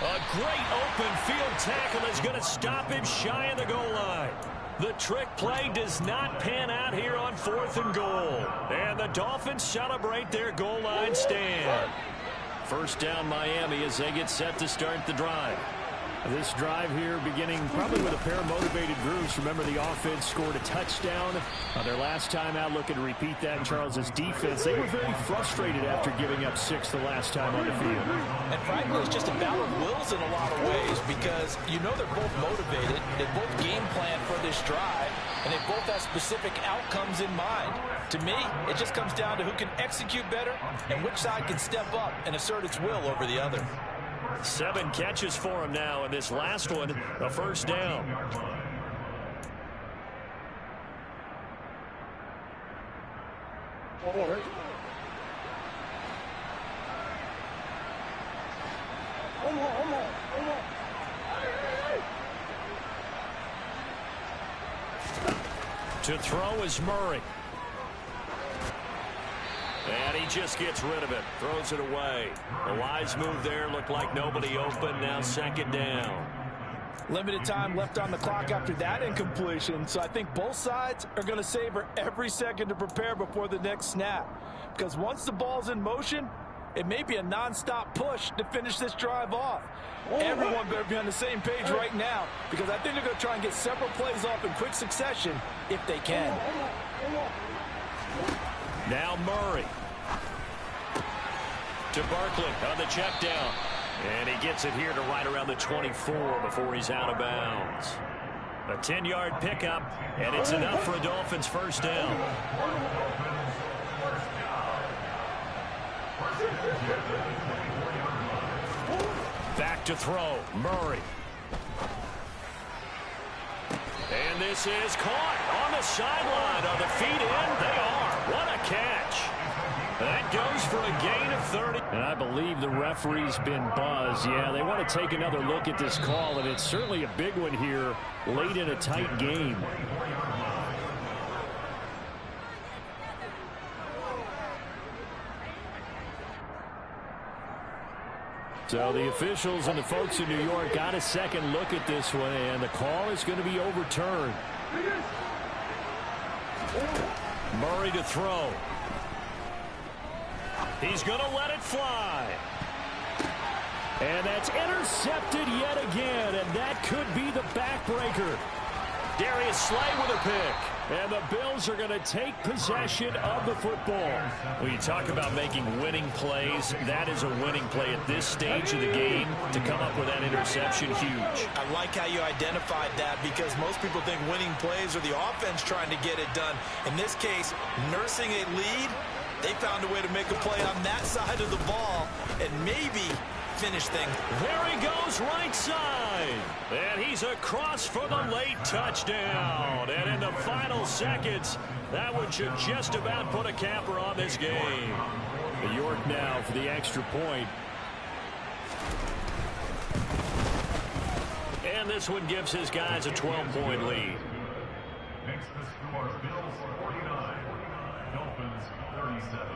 A great open field tackle is going to stop him shy of the goal line. The trick play does not pan out here on 4th and goal. And the Dolphins celebrate their goal line stand. First down Miami as they get set to start the drive. This drive here beginning probably with a pair of motivated groups. Remember, the offense scored a touchdown on their last time out, looking to repeat that in Charles's defense. They were very frustrated after giving up 6 the last time on the field. And frankly, it's just a battle of wills in a lot of ways because you know they're both motivated. They both game plan for this drive, and they both have specific outcomes in mind. To me, it just comes down to who can execute better and which side can step up and assert its will over the other. 7 catches for him now, and this last one, a first down. To throw is Murray. And he just gets rid of it, throws it away. A wise move there, looked like nobody open, now second down. Limited time left on the clock after that incompletion, so I think both sides are going to savor every second to prepare before the next snap. Because once the ball's in motion, it may be a non-stop push to finish this drive off. Everyone better be on the same page right now, because I think they're going to try and get several plays off in quick succession if they can. Now Murray. To Barkley on the check down. And he gets it here to right around the 24 before he's out of bounds. A 10-yard pickup, and it's enough for a Dolphins first down. Back to throw, Murray. And this is caught on the sideline. Are the feet in? They are. What a catch. That goes for a gain of 30. And I believe the referee's been buzzed. Yeah, they want to take another look at this call, and it's certainly a big one here late in a tight game. So the officials and the folks in New York got a second look at this one, and the call is going to be overturned. Murray to throw. He's going to let it fly. And that's intercepted yet again, and that could be the backbreaker. Darius Slay with a pick. And the Bills are going to take possession of the football. When you talk about making winning plays, that is a winning play at this stage of the game. To come up with that interception, huge. I like how you identified that because most people think winning plays are the offense trying to get it done. In this case, nursing a lead, they found a way to make a play on that side of the ball and maybe finish things. There he goes, right side. And he's across for the late touchdown. And in the final seconds, that one should just about put a capper on this game. New York now for the extra point. And this one gives his guys a 12-point lead. Makes the score Bills 49, Dolphins 37.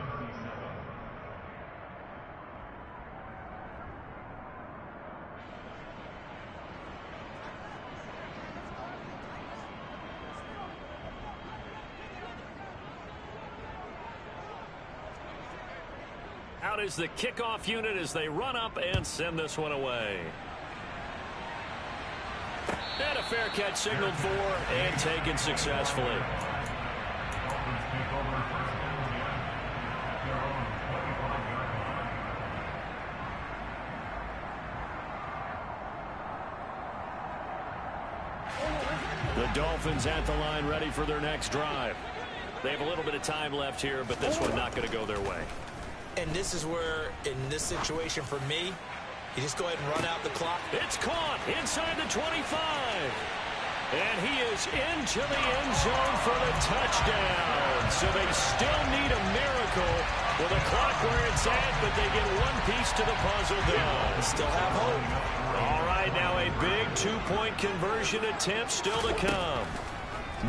Out is the kickoff unit as they run up and send this one away. And a fair catch signaled for and taken successfully. The Dolphins at the line ready for their next drive. They have a little bit of time left here, but this one not going to go their way. And this is where, in this situation for me, you just go ahead and run out the clock. It's caught inside the 25. And he is into the end zone for the touchdown. So they still need a miracle with the clock where it's at, but they get one piece to the puzzle done. Still have hope. All right, now a big two-point conversion attempt still to come.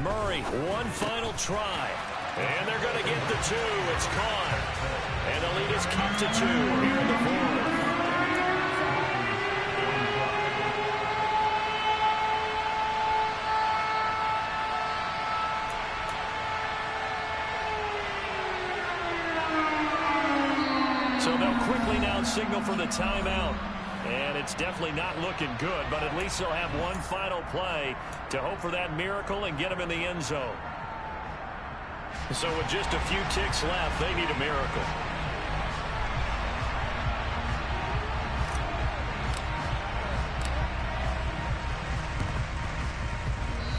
Murray, one final try. And they're going to get the the 2. It's caught. And the lead is cut to 2 here in the 4th. So they'll quickly now signal for the timeout. And it's definitely not looking good, but at least they'll have one final play to hope for that miracle and get them in the end zone. So with just a few ticks left, they need a miracle.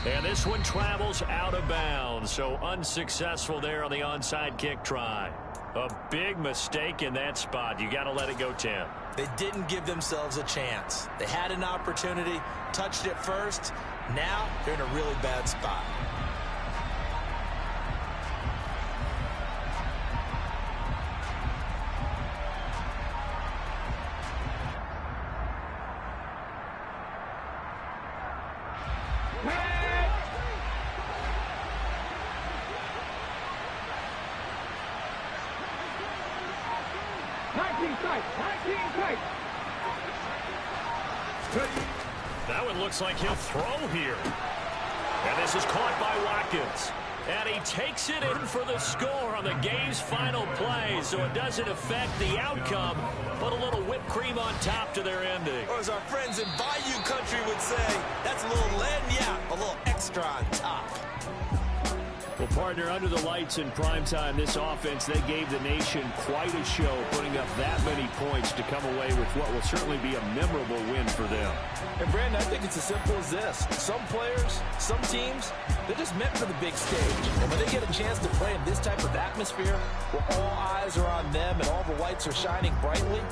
And this one travels out of bounds, so unsuccessful there on the onside kick try. A big mistake in that spot. You got to let it go 10. They didn't give themselves a chance. They had an opportunity, touched it first. Now they're in a really bad spot. That one looks like he'll throw here. And this is caught by Watkins. And he takes it in for the score on the game's final play, so it doesn't affect the outcome. Put a little whipped cream on top to their ending. Or as our friends in Bayou Country would say, that's a little lagniappe, a little extra on top. Well, partner, under the lights in primetime, this offense, they gave the nation quite a show, putting up that many points to come away with what will certainly be a memorable win for them. And, Brandon, I think it's as simple as this. Some players, some teams, they're just meant for the big stage. And when they get a chance to play in this type of atmosphere, where all eyes are on them and all the lights are shining brightly,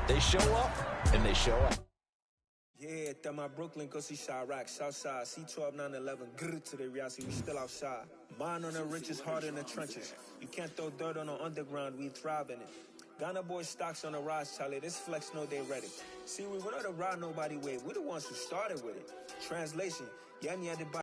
they show up, and they show up. Yeah, that my Brooklyn, go see Chirac, Southside, C12, 911, grrr to the reality, we still outside. Mine on the richest, heart in the trenches. You can't throw dirt on the underground, we thrive in it. Ghana boys stocks on the rise, Charlie, this flex know they ready. See, we were not to ride nobody with, we're the ones who started with it. Translation, yeah, me had to buy